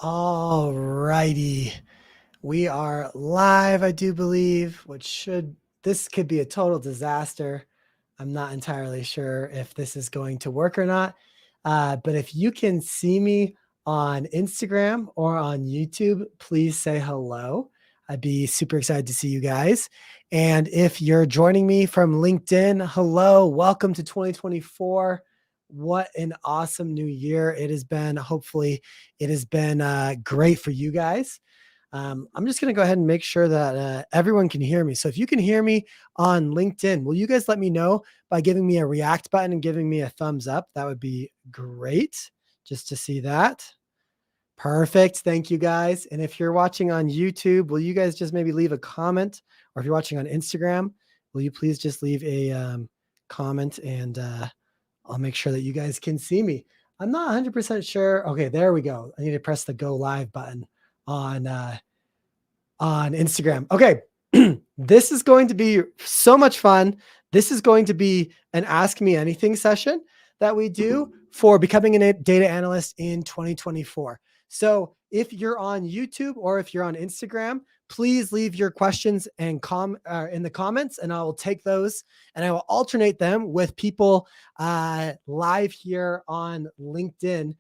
All righty. We are live, I do believe, this could be a total disaster. I'm not entirely sure if this is going to work or not. But if you can see me on Instagram or on YouTube, please say hello. I'd be super excited to see you guys. And if you're joining me from LinkedIn, hello, welcome to 2024. What an awesome new year it has been. Hopefully, it has been great for you guys. I'm just going to go ahead and make sure that everyone can hear me. So if you can hear me on LinkedIn, will you guys let me know by giving me a react button and giving me a thumbs up? That would be great just to see that. Perfect. Thank you guys. And if you're watching on YouTube, will you guys just maybe leave a comment? Or if you're watching on Instagram, will you please just leave a comment and I'll make sure that you guys can see me. I'm not 100% sure. Okay, there we go. I need to press the go live button on Instagram. Okay, this is going to be so much fun. This is going to be an Ask Me Anything session that we do for becoming a data analyst in 2024. So if you're on YouTube or if you're on Instagram, please leave your questions and in the comments, and I will take those and I will alternate them with people live here on LinkedIn.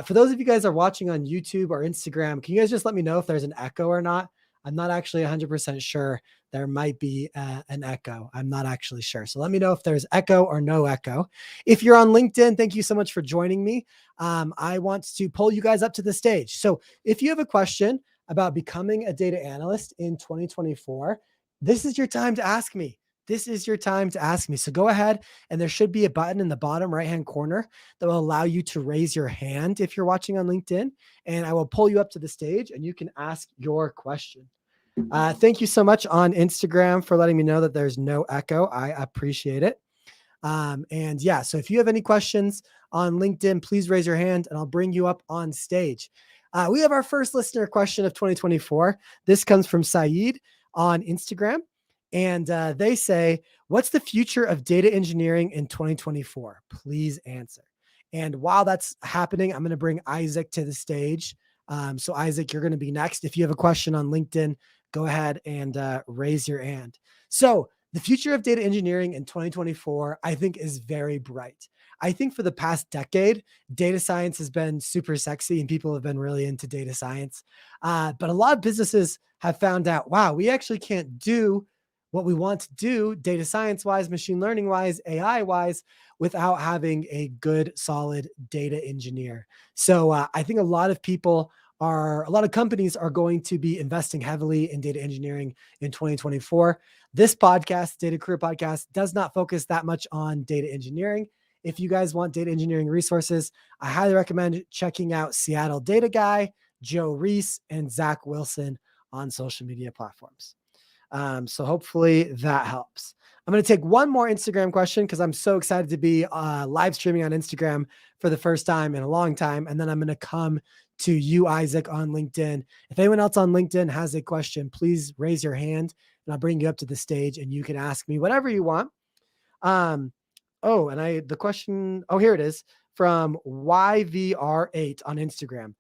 For those of you guys that are watching on YouTube or Instagram, can you guys just let me know if there's an echo or not? I'm not actually 100% sure. There might be an echo. I'm not actually sure. So let me know if there's echo or no echo. If you're on LinkedIn, thank you so much for joining me. I want to pull you guys up to the stage. So if you have a question about becoming a data analyst in 2024, this is your time to ask me. This is your time to ask me. So go ahead, and there should be a button in the bottom right-hand corner that will allow you to raise your hand if you're watching on LinkedIn, and I will pull you up to the stage and you can ask your question. Thank you so much on Instagram for letting me know that there's no echo. I appreciate it. And yeah, so if you have any questions on LinkedIn, please raise your hand and I'll bring you up on stage. We have our first listener question of 2024. This comes from Saeed on Instagram. And they say, what's the future of data engineering in 2024? Please answer. And while that's happening, I'm going to bring Isaac to the stage. So Isaac, you're going to be next. If you have a question on LinkedIn, go ahead and raise your hand. So the future of data engineering in 2024, I think, is very bright. I think for the past decade, data science has been super sexy and people have been really into data science. But a lot of businesses have found out, wow, we actually can't do what we want to do data science wise, machine learning wise, AI wise, without having a good, solid data engineer. So I think a lot of companies are going to be investing heavily in data engineering in 2024. This podcast, Data Career Podcast, does not focus that much on data engineering. If you guys want data engineering resources, I highly recommend checking out Seattle Data Guy, Joe Reese, and Zach Wilson on social media platforms. So hopefully that helps. I'm going to take one more Instagram question because I'm so excited to be live streaming on Instagram for the first time in a long time. And then I'm going to come to you, Isaac, on LinkedIn. If anyone else on LinkedIn has a question, please raise your hand and I'll bring you up to the stage and you can ask me whatever you want. The question, here it is from YVR8 on Instagram.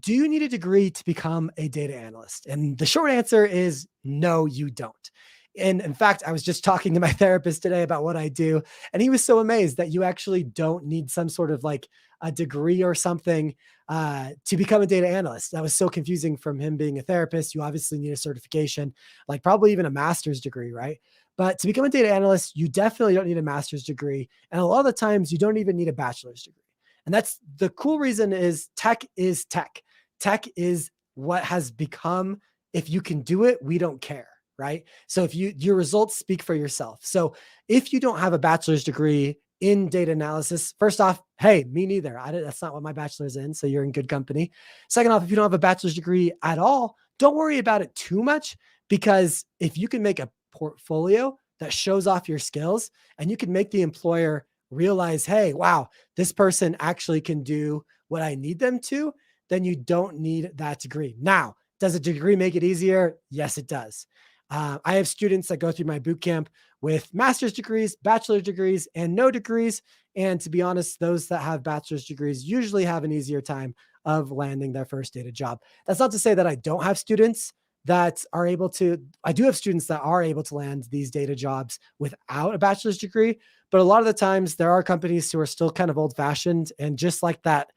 Do you need a degree to become a data analyst? And the short answer is no, you don't. And in fact, I was just talking to my therapist today about what I do, and he was so amazed that you actually don't need some sort of like a degree or something to become a data analyst. That was so confusing from him being a therapist. You obviously need a certification, like probably even a master's degree, right? But to become a data analyst, you definitely don't need a master's degree. And a lot of the times you don't even need a bachelor's degree. And that's the cool reason is tech is tech. Tech is what has become, if you can do it, we don't care, right? So if your results speak for yourself. So if you don't have a bachelor's degree in data analysis, first off, hey, me neither. That's not what my bachelor's in. So you're in good company. Second off, if you don't have a bachelor's degree at all, don't worry about it too much, because if you can make a portfolio that shows off your skills and you can make the employer realize, hey, wow, this person actually can do what I need them to, then you don't need that degree. Now, does a degree make it easier? Yes, it does. I have students that go through my boot camp with master's degrees, bachelor's degrees, and no degrees. And to be honest, those that have bachelor's degrees usually have an easier time of landing their first data job. That's not to say that I don't have students that are able to, I do have students that are able to land these data jobs without a bachelor's degree, but a lot of the times there are companies who are still kind of old fashioned and just like that,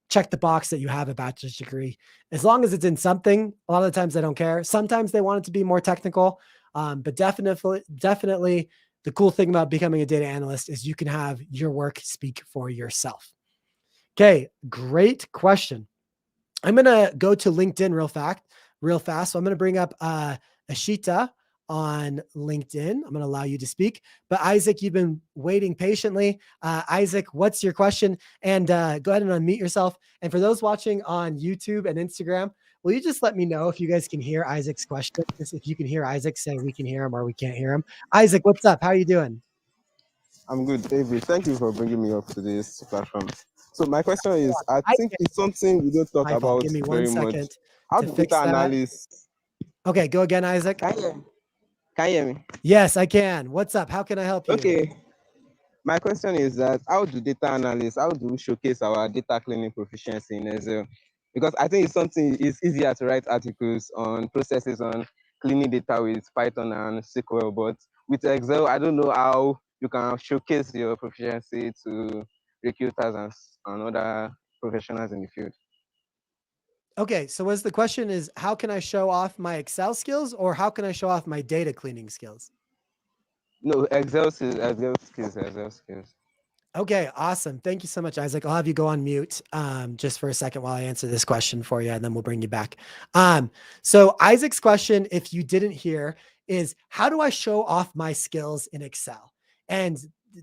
check the box that you have a bachelor's degree. As long as it's in something, a lot of the times they don't care. Sometimes they want it to be more technical, but definitely the cool thing about becoming a data analyst is you can have your work speak for yourself. Okay, great question. I'm gonna go to LinkedIn real fast. So I'm gonna bring up Ashita on LinkedIn. I'm gonna allow you to speak. But Isaac, you've been waiting patiently. Isaac, what's your question? And go ahead and unmute yourself. And for those watching on YouTube and Instagram, will you just let me know if you guys can hear Isaac's question? Just if you can hear Isaac, say we can hear him or we can't hear him. Isaac, what's up? How are you doing? I'm good, Avery. Thank you for bringing me up to this platform. So my question is, I I think can't. it's something we don't talk My fault. about Give me one very much. second How to do fix data that. analysts? Okay, go again, Isaac. Can you hear me? Can you hear me? Yes, I can. What's up? How can I help you? Okay. My question is that how do data analysts, how do we showcase our data cleaning proficiency in Excel? Because I think it's something, it's easier to write articles on processes on cleaning data with Python and SQL, but with Excel, I don't know how you can showcase your proficiency to recruiters and other professionals in the field. Okay, so was the question is how can I show off my Excel skills or how can I show off my data cleaning skills? No, Excel skills. Okay, awesome. Thank you so much, Isaac. I'll have you go on mute just for a second while I answer this question for you, and then we'll bring you back. So Isaac's question, if you didn't hear, is how do I show off my skills in Excel? And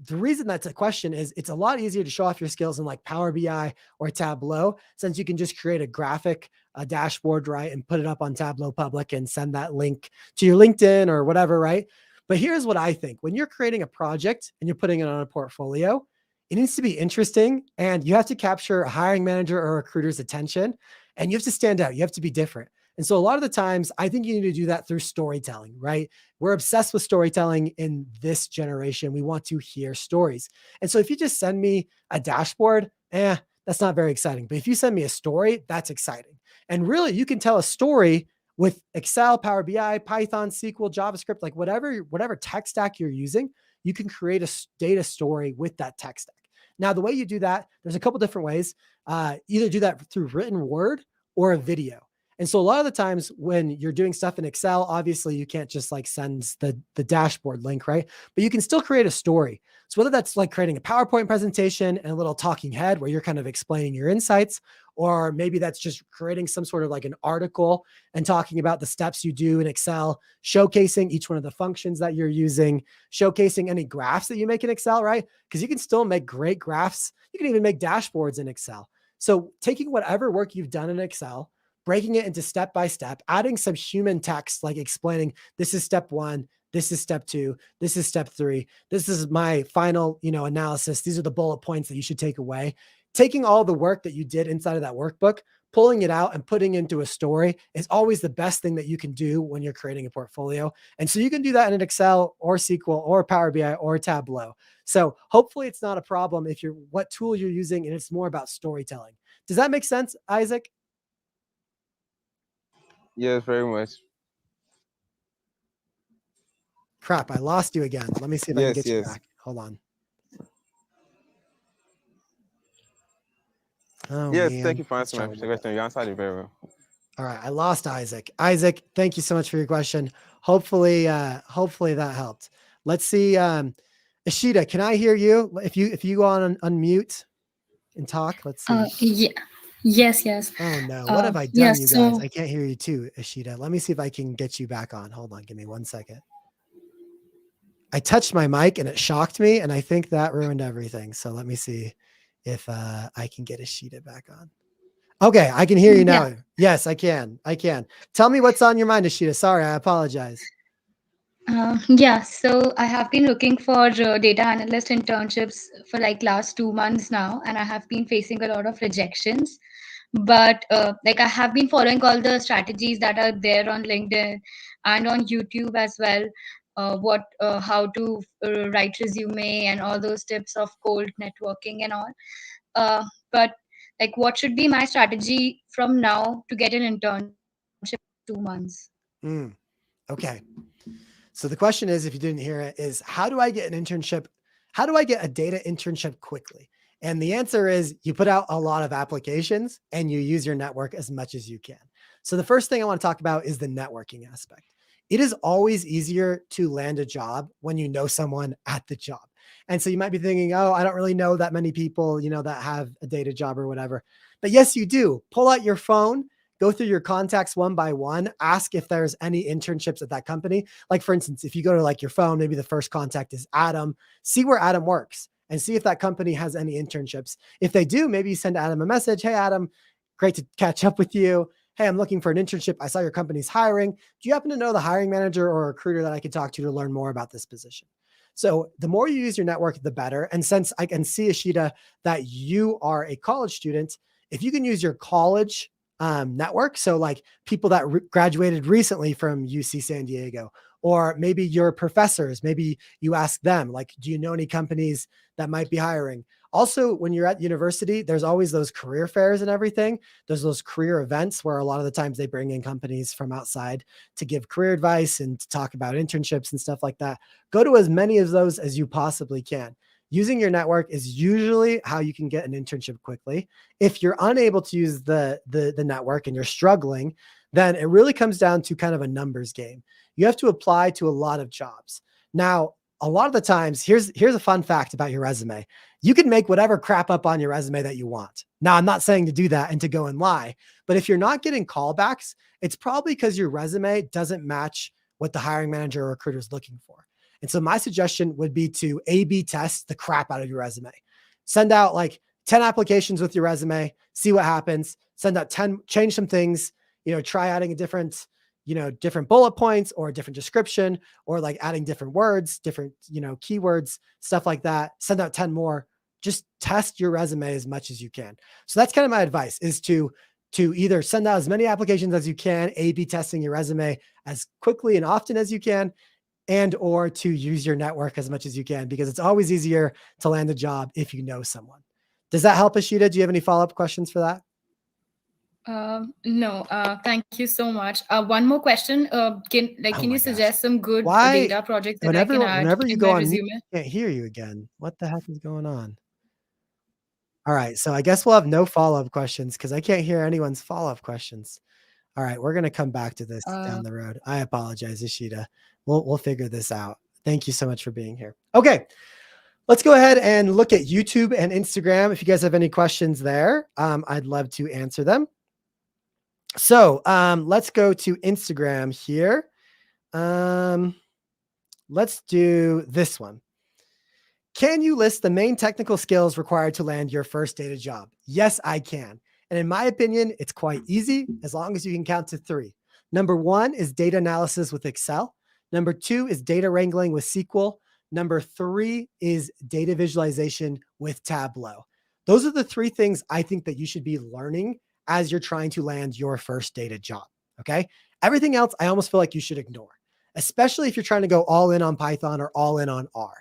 the reason that's a question is it's a lot easier to show off your skills in like Power BI or Tableau, since you can just create a graphic, a dashboard, right, and put it up on Tableau Public and send that link to your LinkedIn or whatever, right? But here's what I think. When you're creating a project and you're putting it on a portfolio, it needs to be interesting and you have to capture a hiring manager or recruiter's attention and you have to stand out. You have to be different. And so a lot of the times, I think you need to do that through storytelling, right? We're obsessed with storytelling in this generation. We want to hear stories. And so if you just send me a dashboard, that's not very exciting. But if you send me a story, that's exciting. And really, you can tell a story with Excel, Power BI, Python, SQL, JavaScript, like whatever tech stack you're using, you can create a data story with that tech stack. Now, the way you do that, there's a couple different ways. Either do that through written word or a video. And so a lot of the times when you're doing stuff in Excel, obviously you can't just like send the dashboard link, right? But you can still create a story. So whether that's like creating a PowerPoint presentation and a little talking head where you're kind of explaining your insights, or maybe that's just creating some sort of like an article and talking about the steps you do in Excel, showcasing each one of the functions that you're using, showcasing any graphs that you make in Excel, right? Because you can still make great graphs. You can even make dashboards in Excel. So taking whatever work you've done in Excel, breaking it into step by step, adding some human text, like explaining this is step one, this is step two, this is step three, this is my final, analysis. These are the bullet points that you should take away. Taking all the work that you did inside of that workbook, pulling it out and putting into a story is always the best thing that you can do when you're creating a portfolio. And so you can do that in an Excel or SQL or Power BI or Tableau. So hopefully it's not a problem if you're what tool you're using and it's more about storytelling. Does that make sense, Isaac? Yes, very much. Crap, I lost you again. Let me see if I can Yes, get you yes. back. Hold on. Oh Yes, thank man, you for let's answering try my one more time. question. You answered it very well. All right, I lost Isaac. Isaac, thank you so much for your question. Hopefully that helped. Let's see. Ishita, can I hear you? If you go on unmute and talk, let's see. Yeah. Yes, yes. Oh no, what have I done, Yes, you guys? so I can't hear you too, Ishita. Let me see if I can get you back on. Hold on, give me 1 second. I touched my mic and it shocked me, and I think that ruined everything. So let me see if I can get Ishita back on. Okay, I can hear you yeah. now. Yes, I can. I can. Tell me what's on your mind, Ashita. Sorry, I apologize. Yeah, so I have been looking for data analyst internships for like last 2 months now, and I have been facing a lot of rejections. But like I have been following all the strategies that are there on LinkedIn and on YouTube as well. How to write resume and all those tips of cold networking and all. But Like, what should be my strategy from now to get an internship in 2 months? Okay. So the question is, if you didn't hear it, is how do I get an internship? How do I get a data internship quickly? And the answer is you put out a lot of applications and you use your network as much as you can. So the first thing I want to talk about is the networking aspect. It is always easier to land a job when you know someone at the job. And so you might be thinking, oh, I don't really know that many people, that have a data job or whatever. But yes, you do. Pull out your phone, go through your contacts one by one, ask if there's any internships at that company. Like for instance, if you go to like your phone, maybe the first contact is Adam, see where Adam works and see if that company has any internships. If they do, maybe you send Adam a message. Hey, Adam, great to catch up with you. Hey, I'm looking for an internship. I saw your company's hiring. Do you happen to know the hiring manager or recruiter that I could talk to learn more about this position? So the more you use your network, the better. And since I can see, Ashita, that you are a college student, if you can use your college network, so like people that graduated recently from UC San Diego, or maybe your professors, maybe you ask them, like, do you know any companies that might be hiring? Also, when you're at university, there's always those career fairs and everything. There's those career events where a lot of the times they bring in companies from outside to give career advice and to talk about internships and stuff like that. Go to as many of those as you possibly can. Using your network is usually how you can get an internship quickly. If you're unable to use the network and you're struggling, then it really comes down to kind of a numbers game. You have to apply to a lot of jobs. Now, a lot of the times, here's a fun fact about your resume. You can make whatever crap up on your resume that you want. Now, I'm not saying to do that and to go and lie, but if you're not getting callbacks, it's probably because your resume doesn't match what the hiring manager or recruiter is looking for. And so my suggestion would be to A/B test the crap out of your resume. Send out like 10 applications with your resume, see what happens. Send out 10, change some things, try adding a different bullet points or a different description, or like adding different words, different, keywords, stuff like that. Send out 10 more. Just test your resume as much as you can. So that's kind of my advice, is to either send out as many applications as you can, A/B testing your resume as quickly and often as you can, and or to use your network as much as you can, because it's always easier to land a job if you know someone. Does that help, Ashita? Do you have any follow-up questions for that? No, thank you so much. One more question. Oh Can you my gosh. suggest some good Why, data projects that I can add whenever you in go my on mute, resume? I can't hear you again. What the heck is going on? All right. So I guess we'll have no follow-up questions because I can't hear anyone's follow-up questions. All right. We're going to come back to this down the road. I apologize, Ishita. We'll figure this out. Thank you so much for being here. Okay. Let's go ahead and look at YouTube and Instagram. If you guys have any questions there, I'd love to answer them. So let's go to Instagram here. Let's do this one. Can you list the main technical skills required to land your first data job? Yes, I can. And in my opinion, it's quite easy as long as you can count to 3. Number 1 is data analysis with Excel. Number 2 is data wrangling with SQL. Number 3 is data visualization with Tableau. Those are the 3 things I think that you should be learning as you're trying to land your first data job. Okay. Everything else, I almost feel like you should ignore, especially if you're trying to go all in on Python or all in on R.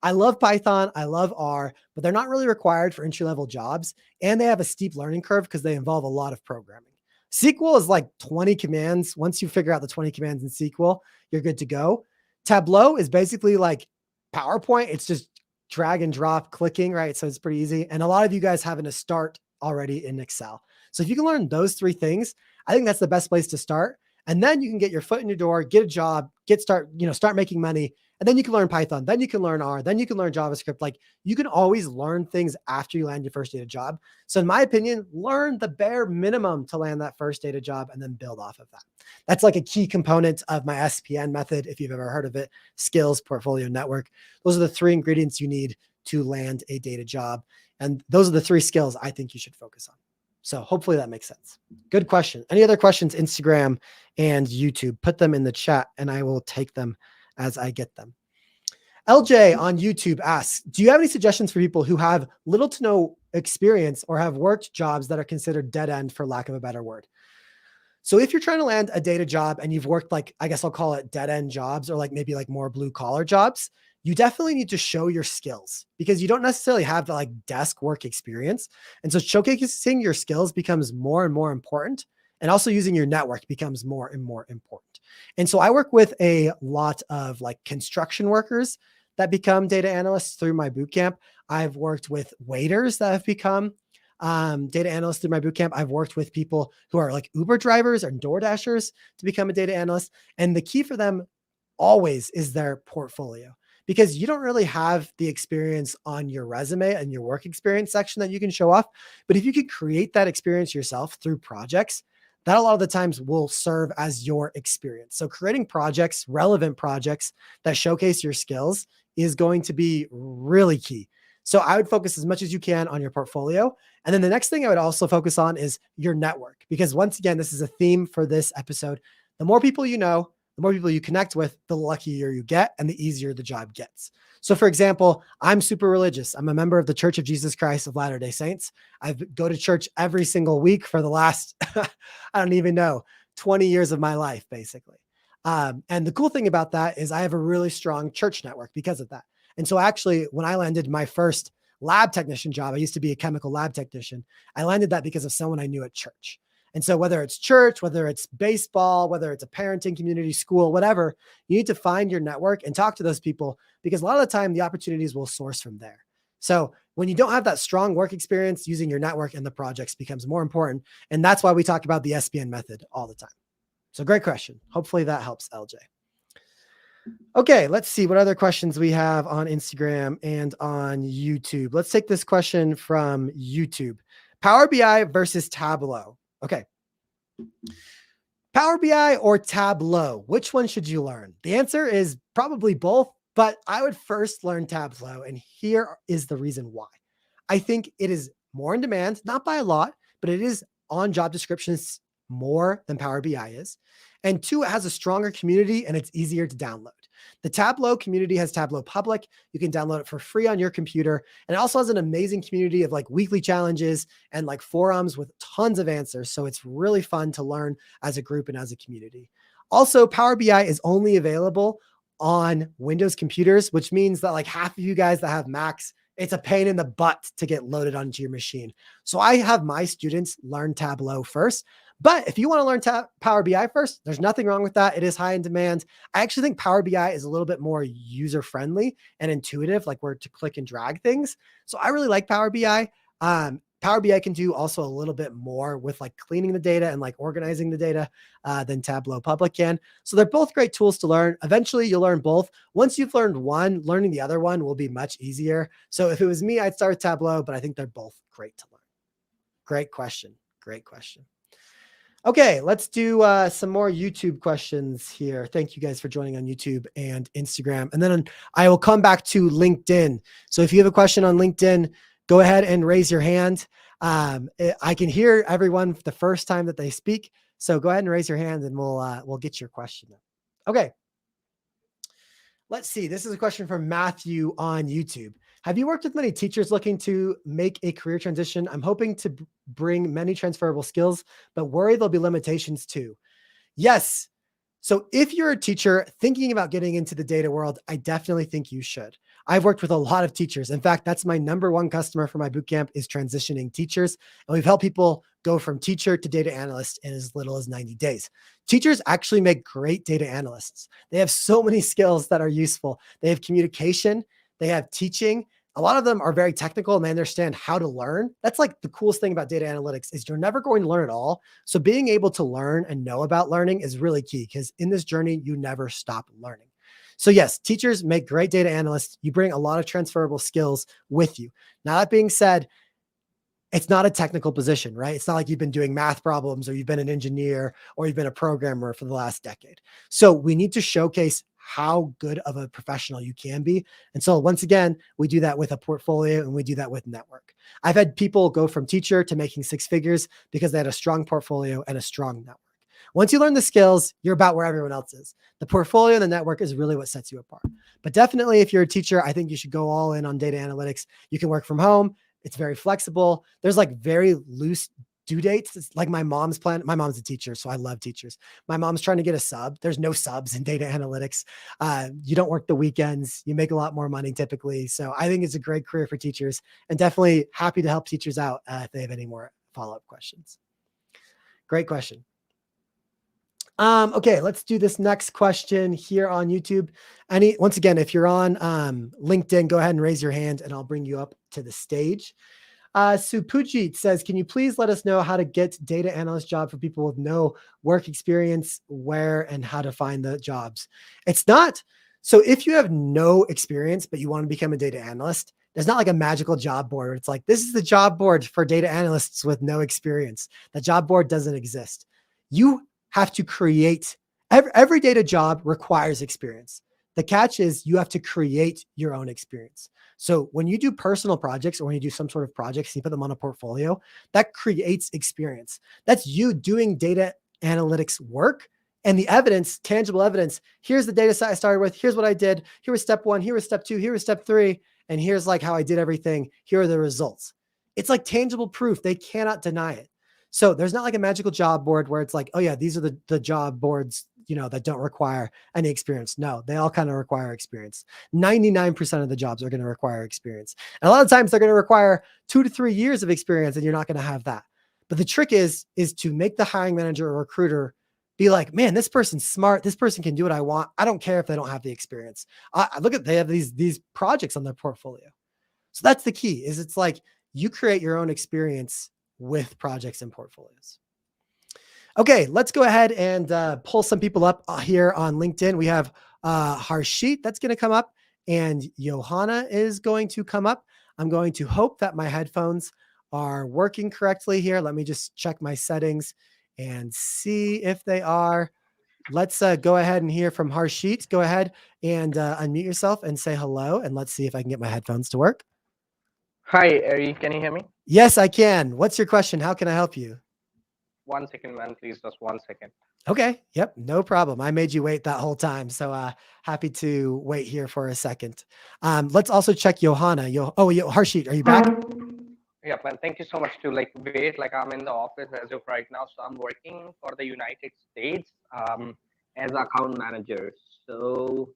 I love Python, I love R, but they're not really required for entry-level jobs, and they have a steep learning curve because they involve a lot of programming. SQL is like 20 commands. Once you figure out the 20 commands in SQL, you're good to go. Tableau is basically like PowerPoint. It's just drag and drop clicking, right? So it's pretty easy. And a lot of you guys having to start already in Excel. So if you can learn those 3 things, I think that's the best place to start. And then you can get your foot in your door, get a job, start making money. And then you can learn Python, then you can learn R, then you can learn JavaScript. Like, you can always learn things after you land your first data job. So in my opinion, learn the bare minimum to land that first data job and then build off of that. That's like a key component of my SPN method. If you've ever heard of it, skills, portfolio, network. Those are the 3 ingredients you need to land a data job. And those are the 3 skills I think you should focus on. So hopefully that makes sense. Good question. Any other questions, Instagram and YouTube? Put them in the chat and I will take them as I get them. LJ on YouTube asks, do you have any suggestions for people who have little to no experience or have worked jobs that are considered dead end, for lack of a better word? So if you're trying to land a data job and you've worked, like, I guess I'll call it dead end jobs, or like maybe like more blue collar jobs, you definitely need to show your skills because you don't necessarily have the like desk work experience. And so showcasing your skills becomes more and more important. And also using your network becomes more and more important. And so I work with a lot of like construction workers that become data analysts through my bootcamp. I've worked with waiters that have become data analysts through my bootcamp. I've worked with people who are like Uber drivers or Door Dashers to become a data analyst. And the key for them always is their portfolio because you don't really have the experience on your resume and your work experience section that you can show off. But if you can create that experience yourself through projects, that a lot of the times will serve as your experience. So creating projects, relevant projects that showcase your skills is going to be really key. So I would focus as much as you can on your portfolio. And then the next thing I would also focus on is your network, because once again, this is a theme for this episode. The more people you know, the more people you connect with, the luckier you get and the easier the job gets. So for example, I'm super religious. I'm a member of the Church of Jesus Christ of Latter-day Saints. I go to church every single week for the last, I don't even know, 20 years of my life, basically. And the cool thing about that is I have a really strong church network because of that. And so actually, when I landed my first lab technician job, I used to be a chemical lab technician. I landed that because of someone I knew at church. And so whether it's church, whether it's baseball, whether it's a parenting community, school, whatever, you need to find your network and talk to those people because a lot of the time the opportunities will source from there. So when you don't have that strong work experience, using your network and the projects becomes more important. And that's why we talk about the SBN method all the time. So great question. Hopefully that helps, LJ. Okay, let's see what other questions we have on Instagram and on YouTube. Let's take this question from YouTube. Power BI versus Tableau. Okay. Power BI or Tableau, which one should you learn? The answer is probably both, but I would first learn Tableau, and here is the reason why. I think it is more in demand, not by a lot, but it is on job descriptions more than Power BI is. And two, it has a stronger community and it's easier to download. The Tableau community has Tableau Public. You can download it for free on your computer. And it also has an amazing community of like weekly challenges and like forums with tons of answers. So it's really fun to learn as a group and as a community. Also, Power BI is only available on Windows computers, which means that like half of you guys that have Macs, it's a pain in the butt to get loaded onto your machine. So I have my students learn Tableau first. But if you want to learn Power BI first, there's nothing wrong with that. It is high in demand. I actually think Power BI is a little bit more user-friendly and intuitive, like where to click and drag things. So I really like Power BI. Power BI can do also a little bit more with like cleaning the data and like organizing the data than Tableau Public can. So they're both great tools to learn. Eventually you'll learn both. Once you've learned one, learning the other one will be much easier. So if it was me, I'd start with Tableau, but I think they're both great to learn. Great question. Great question. Okay, let's do some more YouTube questions here. Thank you guys for joining on YouTube and Instagram. And then I will come back to LinkedIn. So if you have a question on LinkedIn, go ahead and raise your hand. I can hear everyone the first time that they speak. So go ahead and raise your hand and we'll get your question. Okay. Let's see. This is a question from Matthew on YouTube. Have you worked with many teachers looking to make a career transition? I'm hoping to bring many transferable skills, but worry there'll be limitations too. Yes. So if you're a teacher thinking about getting into the data world, I definitely think you should. I've worked with a lot of teachers. In fact, that's my number one customer for my bootcamp is transitioning teachers. And we've helped people go from teacher to data analyst in as little as 90 days. Teachers actually make great data analysts. They have so many skills that are useful. They have communication, they have teaching. A lot of them are very technical and they understand how to learn. That's like the coolest thing about data analytics is you're never going to learn it all. So being able to learn and know about learning is really key because in this journey, you never stop learning. So yes, teachers make great data analysts. You bring a lot of transferable skills with you. Now that being said, it's not a technical position, right? It's not like you've been doing math problems or you've been an engineer or you've been a programmer for the last decade. So we need to showcase how good of a professional you can be. And so once again, we do that with a portfolio and we do that with network. I've had people go from teacher to making six figures because they had a strong portfolio and a strong network. Once you learn the skills, you're about where everyone else is. The portfolio and the network is really what sets you apart. But definitely if you're a teacher, I think you should go all in on data analytics. You can work from home. It's very flexible. There's like very loose due dates. It's like my mom's plan. My mom's a teacher, so I love teachers. My mom's trying to get a sub. There's no subs in data analytics. You don't work the weekends. You make a lot more money typically. So I think it's a great career for teachers, and definitely happy to help teachers out if they have any more follow-up questions. Great question. Okay, let's do this next question here on YouTube. Once again, if you're on LinkedIn, go ahead and raise your hand and I'll bring you up to the stage. Supujit says, can you please let us know how to get data analyst job for people with no work experience, where and how to find the jobs? It's not. So if you have no experience, but you want to become a data analyst, there's not like a magical job board. It's like, this is the job board for data analysts with no experience. The job board doesn't exist. You have to create, every data job requires experience. The catch is you have to create your own experience. So when you do personal projects or when you do some sort of projects, you put them on a portfolio, that creates experience. That's you doing data analytics work and the evidence, tangible evidence. Here's the data set I started with. Here's what I did. Here was step 1. Here was step 2. Here was step 3. And here's like how I did everything. Here are the results. It's like tangible proof. They cannot deny it. So there's not like a magical job board where it's like, oh yeah, these are the job boards, that don't require any experience. No, they all kind of require experience. 99% of the jobs are going to require experience. And a lot of times they're going to require 2 to 3 years of experience and you're not going to have that. But the trick is to make the hiring manager or recruiter be like, man, this person's smart. This person can do what I want. I don't care if they don't have the experience. They have these projects on their portfolio. So that's the key is it's like you create your own experience with projects and portfolios. Okay, let's go ahead and pull some people up here on LinkedIn. We have Harshit that's going to come up and Johanna is going to come up. I'm going to hope that my headphones are working correctly here. Let me just check my settings and see if they are. Let's go ahead and hear from Harshit. Go ahead and unmute yourself and say hello. And let's see if I can get my headphones to work. Hi, Avery. Can you hear me? Yes, I can. What's your question? How can I help you? 1 second, man. Please, just 1 second. Okay. Yep. No problem. I made you wait that whole time. So happy to wait here for a second. Let's also check Johanna. Harshit, are you back? Yeah, man. Thank you so much to wait. I'm in the office as of right now. So I'm working for the United States as account manager. So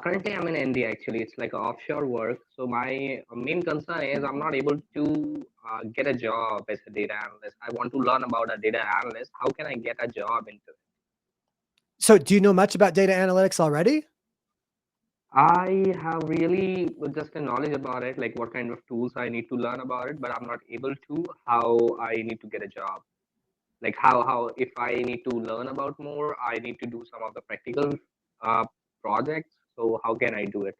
currently I'm in India actually. It's like offshore work. So my main concern is I'm not able to get a job as a data analyst. I want to learn about a data analyst. How can I get a job into it? So do you know much about data analytics already? I have really just a knowledge about it, like what kind of tools I need to learn about it, but I'm not able to how I need to get a job. Like how if I need to learn about more, I need to do some of the practical projects. So how can I do it?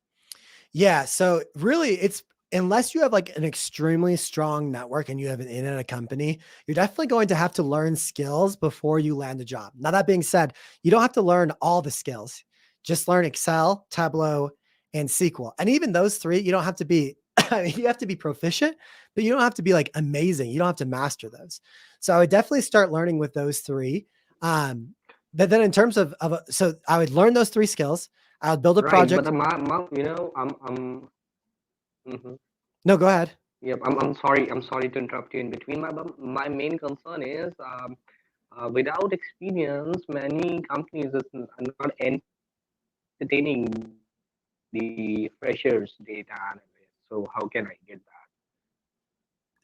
Yeah. So really it's, unless you have like an extremely strong network and you have an in at a company, you're definitely going to have to learn skills before you land a job. Now, that being said, you don't have to learn all the skills. Just learn Excel, Tableau, and SQL. And even those 3, you don't have to be, you have to be proficient, but you don't have to be like amazing. You don't have to master those. So I would definitely start learning with those 3. But then in terms of so I would learn those 3 skills. I would build a project. But I'm mhm. No, go ahead. Yep, I'm sorry. I'm sorry to interrupt you in between. My main concern is without experience, many companies are not entertaining the freshers data analyst. So how can I get that?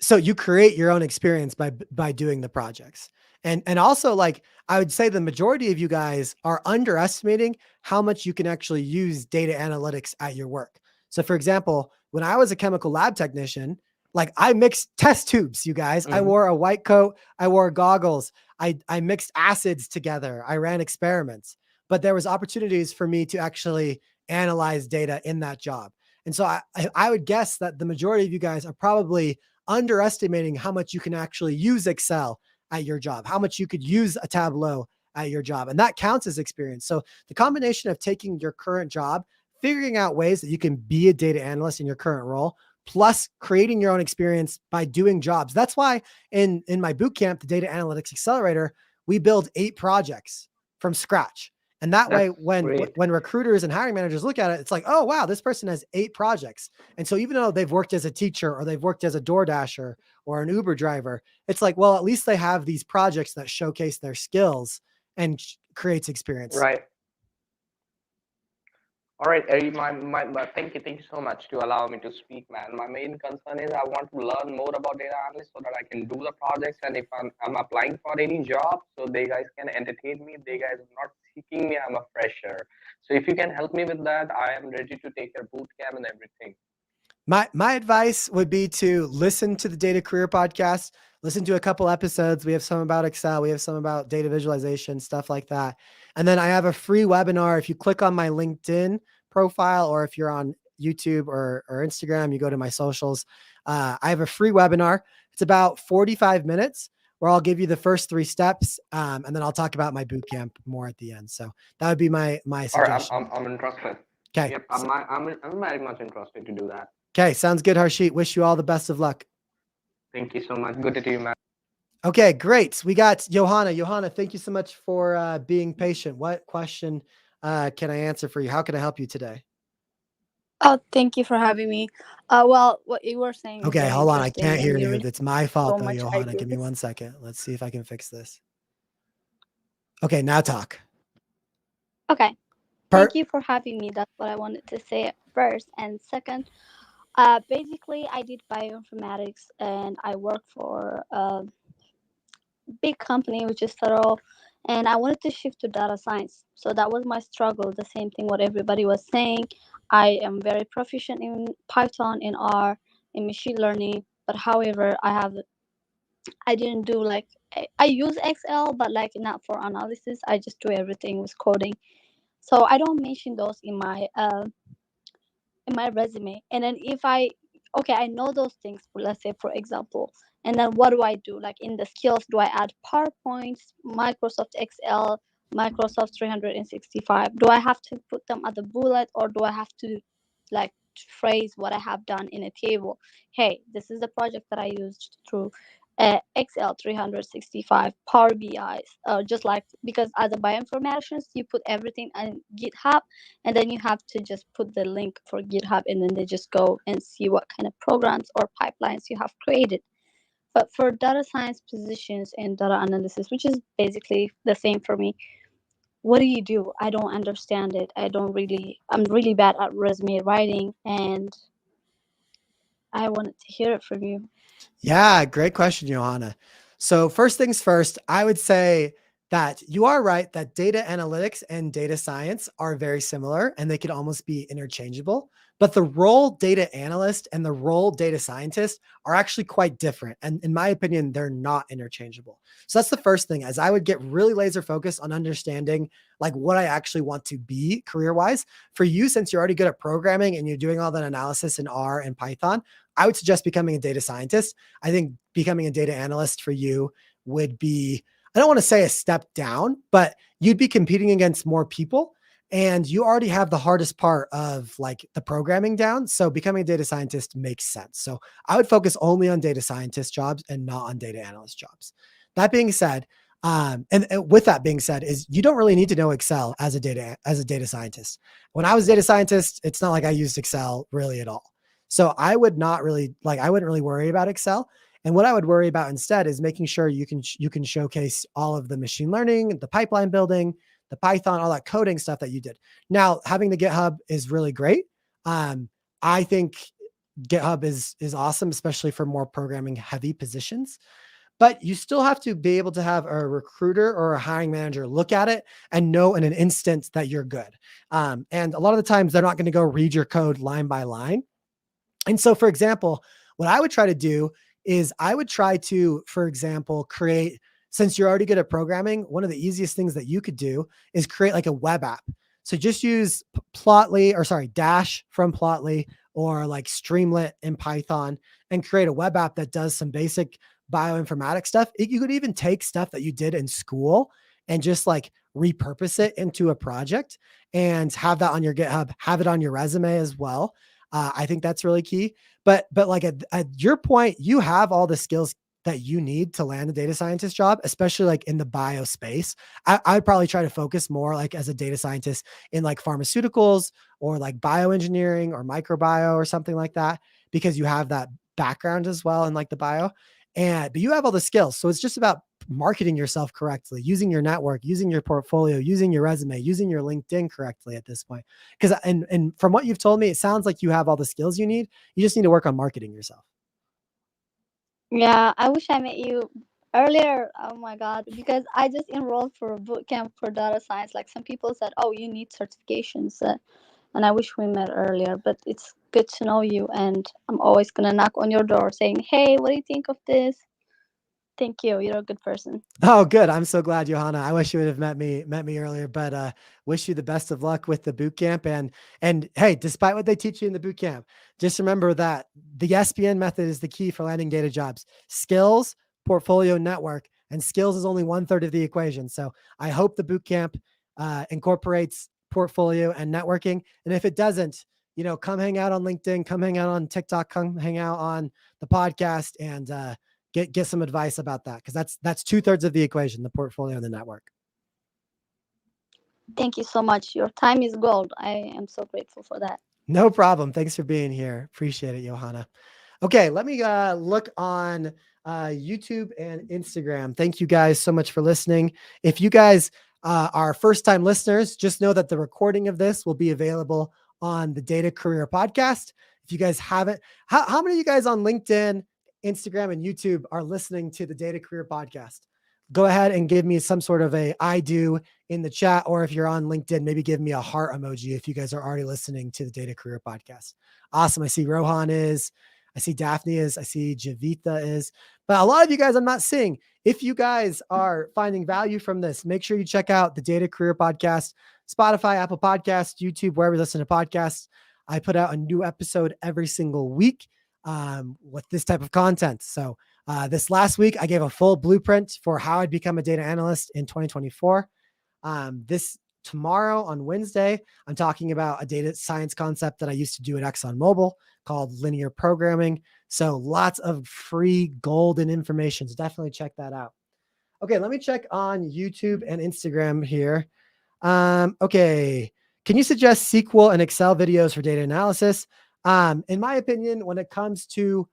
So you create your own experience by doing the projects. And also, like, I would say the majority of you guys are underestimating how much you can actually use data analytics at your work. So for example, when I was a chemical lab technician, like I mixed test tubes, you guys. I wore a white coat, I wore goggles, I mixed acids together, I ran experiments, but there was opportunities for me to actually analyze data in that job. And so I would guess that the majority of you guys are probably underestimating how much you can actually use Excel at your job, how much you could use a Tableau at your job. And that counts as experience. So the combination of taking your current job, figuring out ways that you can be a data analyst in your current role, plus creating your own experience by doing jobs. That's why in my boot camp, the Data Analytics Accelerator, we build 8 projects from scratch. And that way, That's when great. when recruiters and hiring managers look at it, it's like, oh wow, this person has 8 projects. And so even though they've worked as a teacher or they've worked as a door dasher or an Uber driver, it's like, well, at least they have these projects that showcase their skills and creates experience. Right. All right, Ari, thank you so much to allow me to speak, man. My main concern is I want to learn more about data analyst so that I can do the projects, and if I'm applying for any job, so they guys can entertain me. They guys are not seeking me. I'm a fresher, so if you can help me with that, I am ready to take your boot camp and everything. My advice would be to listen to the Data Career podcast, listen to a couple episodes. We have some about Excel, we have some about data visualization, stuff like that. And then I have a free webinar. If you click on my LinkedIn profile, or if you're on YouTube or Instagram, you go to my socials. I have a free webinar. It's about 45 minutes where I'll give you the first 3 steps, and then I'll talk about my boot camp more at the end. So that would be my All right, suggestion. I'm interested. Okay. Yep, I'm very much interested to do that. Okay. Sounds good, Harshit. Wish you all the best of luck. Thank you so much. Good to see you, man. Okay, great. We got Johanna. Johanna, thank you so much for being patient. What question can I answer for you? How can I help you today? Oh, thank you for having me. Well, what you were saying is Okay, very hold on. I interesting, can't hear and you you. really It's my fault so though, much Johanna. Give me ideas. 1 second. Let's see if I can fix this. Okay, now talk. Okay, Per thank you for having me. That's what I wanted to say first. And second, basically, I did bioinformatics, and I work for a big company which is federal, and I wanted to shift to data science. So that was my struggle. The same thing what everybody was saying. I am very proficient in Python, in R, in machine learning, but however, I didn't do like I use Excel, but like not for analysis. I just do everything with coding. So I don't mention those in my resume. And then if I okay, I know those things. Let's say for example, and then what do I do? Like in the skills, do I add PowerPoints, Microsoft Excel, Microsoft 365? Do I have to put them at the bullet, or do I have to like phrase what I have done in a table? Hey, this is the project that I used through Excel 365, Power BI, just like because as a bioinformatician, you put everything on GitHub, and then you have to just put the link for GitHub, and then they just go and see what kind of programs or pipelines you have created. But for data science positions and data analysis, which is basically the same for me, what do you do? I don't understand it. I'm really bad at resume writing, and I wanted to hear it from you. Yeah, great question, Johanna. So first things first, I would say that you are right that data analytics and data science are very similar and they could almost be interchangeable. But the role data analyst and the role data scientist are actually quite different. And in my opinion, they're not interchangeable. So that's the first thing, as I would get really laser focused on understanding like what I actually want to be career wise. For you, since you're already good at programming and you're doing all that analysis in R and Python, I would suggest becoming a data scientist. I think becoming a data analyst for you would be, I don't want to say a step down, but you'd be competing against more people and you already have the hardest part of like the programming down. So becoming a data scientist makes sense. So I would focus only on data scientist jobs and not on data analyst jobs. That being said, and with that being said, is you don't really need to know Excel as a data scientist. When I was a data scientist, it's not like I used Excel really at all. So I would not really I wouldn't really worry about Excel. And what I would worry about instead is making sure you can showcase all of the machine learning, the pipeline building, the Python, all that coding stuff that you did. Now, having the GitHub is really great. I think GitHub is awesome, especially for more programming heavy positions. But you still have to be able to have a recruiter or a hiring manager look at it and know in an instant that you're good. And a lot of the times they're not going to go read your code line by line. And so, for example, what I would try to do is I would try to, for example, create, since you're already good at programming, one of the easiest things that you could do is create like a web app. So just use Dash from Plotly or like Streamlit in Python and create a web app that does some basic bioinformatics stuff. You could even take stuff that you did in school and just like repurpose it into a project and have that on your GitHub, have it on your resume as well. I think that's really key. But like at your point, you have all the skills that you need to land a data scientist job, especially like in the bio space. I'd probably try to focus more like as a data scientist in like pharmaceuticals or like bioengineering or microbiome or something like that, because you have that background as well in like the bio. But you have all the skills. So it's just about marketing yourself correctly, using your network, using your portfolio, using your resume, using your LinkedIn correctly at this point. Because and from what you've told me, it sounds like you have all the skills you need. You just need to work on marketing yourself. Yeah, I wish I met you earlier. Oh my God, because I just enrolled for a boot camp for data science. Like some people said, oh, you need certifications. And I wish we met earlier, but it's good to know you. And I'm always going to knock on your door saying, hey, what do you think of this? Thank you. You're a good person. Oh, good. I'm so glad, Johanna. I wish you would have met me earlier, but wish you the best of luck with the boot camp. And hey, despite what they teach you in the boot camp, just remember that the SPN method is the key for landing data jobs. Skills, portfolio, network, and skills is only 1/3 of the equation. So I hope the boot camp incorporates portfolio and networking. And if it doesn't, come hang out on LinkedIn, come hang out on TikTok, come hang out on the podcast, and get some advice about that, because that's 2/3 of the equation, the portfolio and the network. Thank you so much. Your time is gold. I am so grateful for that. No problem. Thanks for being here. Appreciate it, Johanna. Okay, let me look on YouTube and Instagram. Thank you guys so much for listening. If you guys are first-time listeners, just know that the recording of this will be available on the Data Career Podcast. If you guys haven't, how many of you guys on LinkedIn, Instagram, and YouTube are listening to the Data Career Podcast? Go ahead and give me some sort of a I do in the chat, or if you're on LinkedIn, maybe give me a heart emoji if you guys are already listening to the Data Career Podcast. Awesome. I see Rohan is, I see Daphne is, I see Javitha is, but a lot of you guys I'm not seeing. If you guys are finding value from this, make sure you check out the Data Career Podcast, Spotify, Apple Podcasts, YouTube, wherever you listen to podcasts. I put out a new episode every single week with this type of content. So this last week, I gave a full blueprint for how I'd become a data analyst in 2024. This tomorrow on Wednesday, I'm talking about a data science concept that I used to do at ExxonMobil called linear programming. So lots of free golden information. So definitely check that out. Okay, let me check on YouTube and Instagram here. Okay, can you suggest SQL and Excel videos for data analysis? In my opinion, when it comes to,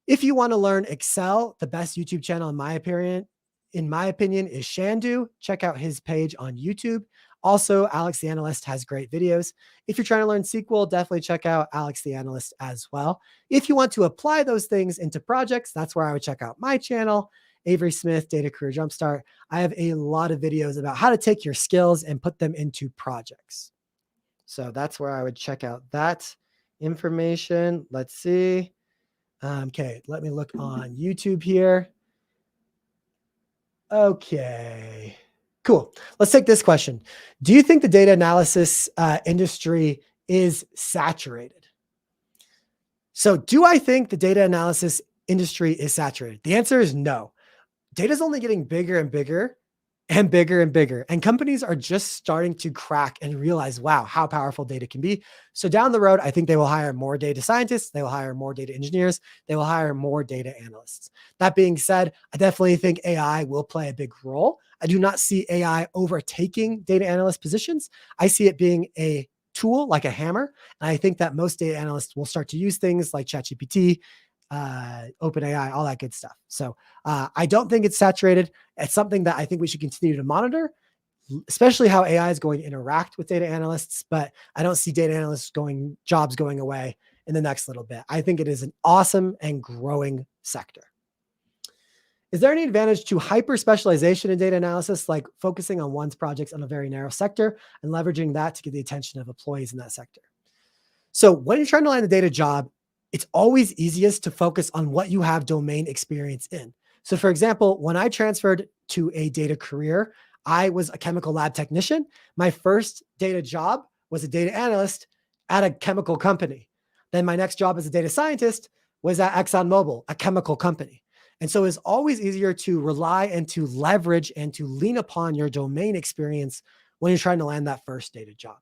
if you want to learn Excel, the best YouTube channel, in my opinion, is Shandu. Check out his page on YouTube. Also, Alex the Analyst has great videos. If you're trying to learn SQL, definitely check out Alex the Analyst as well. If you want to apply those things into projects, that's where I would check out my channel, Avery Smith, Data Career Jumpstart. I have a lot of videos about how to take your skills and put them into projects. So that's where I would check out that information. Let's see. Okay, let me look on YouTube here. Okay, cool. Let's take this question. Do you think the data analysis industry is saturated? So do I think the data analysis industry is saturated? The answer is no. Data is only getting bigger and bigger and bigger and bigger. And companies are just starting to crack and realize, wow, how powerful data can be. So down the road, I think they will hire more data scientists. They will hire more data engineers. They will hire more data analysts. That being said, I definitely think AI will play a big role. I do not see AI overtaking data analyst positions. I see it being a tool, like a hammer. And I think that most data analysts will start to use things like ChatGPT, OpenAI, all that good stuff. So I don't think it's saturated. It's something that I think we should continue to monitor, especially how AI is going to interact with data analysts. But I don't see data analysts jobs going away in the next little bit. I think it is an awesome and growing sector. Is there any advantage to hyper specialization in data analysis, like focusing on one's projects on a very narrow sector and leveraging that to get the attention of employees in that sector? So when you're trying to land a data job, it's always easiest to focus on what you have domain experience in. So for example, when I transferred to a data career, I was a chemical lab technician. My first data job was a data analyst at a chemical company. Then my next job as a data scientist was at ExxonMobil, a chemical company. And so it's always easier to rely and to leverage and to lean upon your domain experience when you're trying to land that first data job.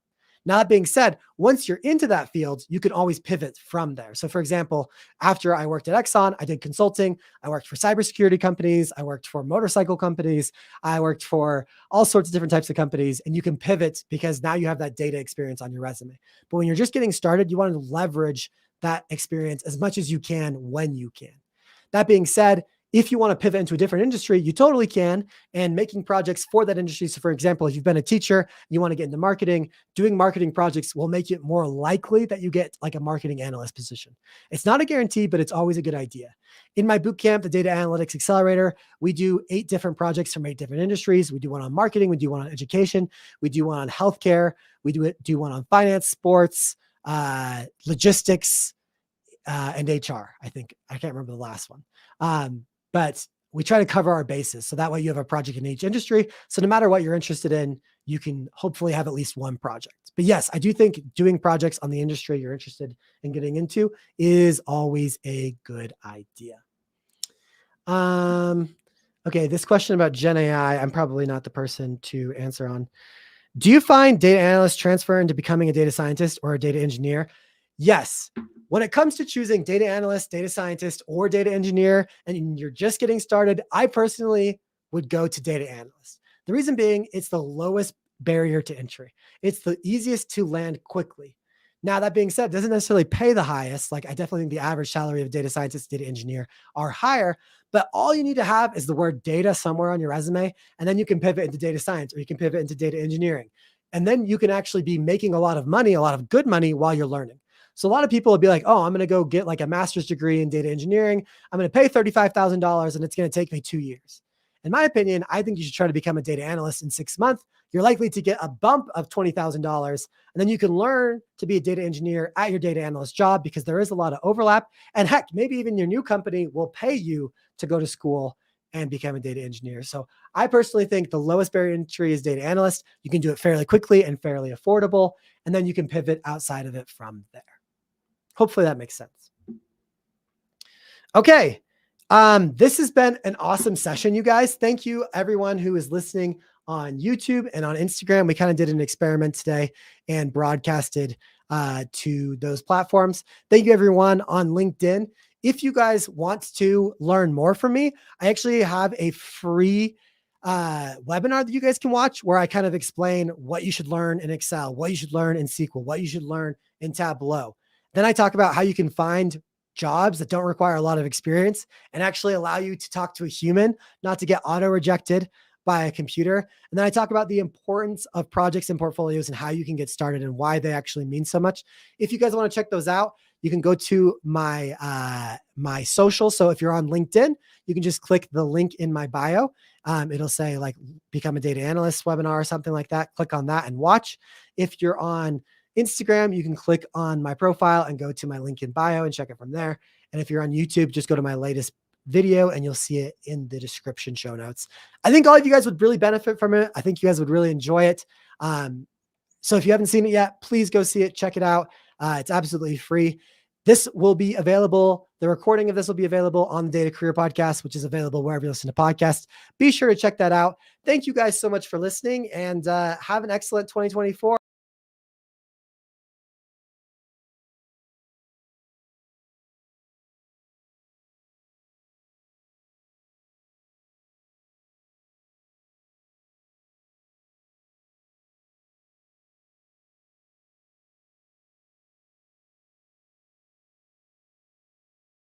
Now, that being said, once you're into that field, you can always pivot from there. So for example, after I worked at Exxon, I did consulting. I worked for cybersecurity companies. I worked for motorcycle companies. I worked for all sorts of different types of companies, and you can pivot because now you have that data experience on your resume. But when you're just getting started, you want to leverage that experience as much as you can when you can. That being said, if you want to pivot into a different industry, you totally can. And making projects for that industry. So for example, if you've been a teacher, you want to get into marketing, doing marketing projects will make it more likely that you get like a marketing analyst position. It's not a guarantee, but it's always a good idea. In my bootcamp, the Data Analytics Accelerator, we do 8 different projects from 8 different industries. We do one on marketing. We do one on education. We do one on healthcare. We do one on finance, sports, logistics, and HR. I think I can't remember the last one. But we try to cover our bases. So that way you have a project in each industry. So no matter what you're interested in, you can hopefully have at least one project. But yes, I do think doing projects on the industry you're interested in getting into is always a good idea. Okay, this question about Gen AI, I'm probably not the person to answer on. Do you find data analysts transfer into becoming a data scientist or a data engineer? Yes. When it comes to choosing data analyst, data scientist, or data engineer, and you're just getting started, I personally would go to data analyst. The reason being, it's the lowest barrier to entry. It's the easiest to land quickly. Now, that being said, it doesn't necessarily pay the highest. Like I definitely think the average salary of data scientist, data engineer are higher, but all you need to have is the word data somewhere on your resume, and then you can pivot into data science or you can pivot into data engineering. And then you can actually be making a lot of money, a lot of good money while you're learning. So a lot of people will be like, oh, I'm going to go get like a master's degree in data engineering. I'm going to pay $35,000 and it's going to take me 2 years. In my opinion, I think you should try to become a data analyst in 6 months. You're likely to get a bump of $20,000. And then you can learn to be a data engineer at your data analyst job because there is a lot of overlap. And heck, maybe even your new company will pay you to go to school and become a data engineer. So I personally think the lowest barrier to entry is data analyst. You can do it fairly quickly and fairly affordable. And then you can pivot outside of it from there. Hopefully that makes sense. Okay. This has been an awesome session, you guys. Thank you, everyone who is listening on YouTube and on Instagram. We kind of did an experiment today and broadcasted to those platforms. Thank you, everyone on LinkedIn. If you guys want to learn more from me, I actually have a free webinar that you guys can watch where I kind of explain what you should learn in Excel, what you should learn in SQL, what you should learn in Tableau. Then I talk about how you can find jobs that don't require a lot of experience and actually allow you to talk to a human, not to get auto-rejected by a computer. And then I talk about the importance of projects and portfolios and how you can get started and why they actually mean so much. If you guys want to check those out, you can go to my my social. So if you're on LinkedIn, you can just click the link in my bio. It'll say like become a data analyst webinar or something like that. Click on that and watch. If you're on Instagram, you can click on my profile and go to my link in bio and check it from there. And if you're on YouTube, just go to my latest video and you'll see it in the description show notes. I think all of you guys would really benefit from it. I think you guys would really enjoy it. So if you haven't seen it yet, please go see it. Check it out. It's absolutely free. This will be available. The recording of this will be available on the Data Career Podcast, which is available wherever you listen to podcasts. Be sure to check that out. Thank you guys so much for listening and have an excellent 2024.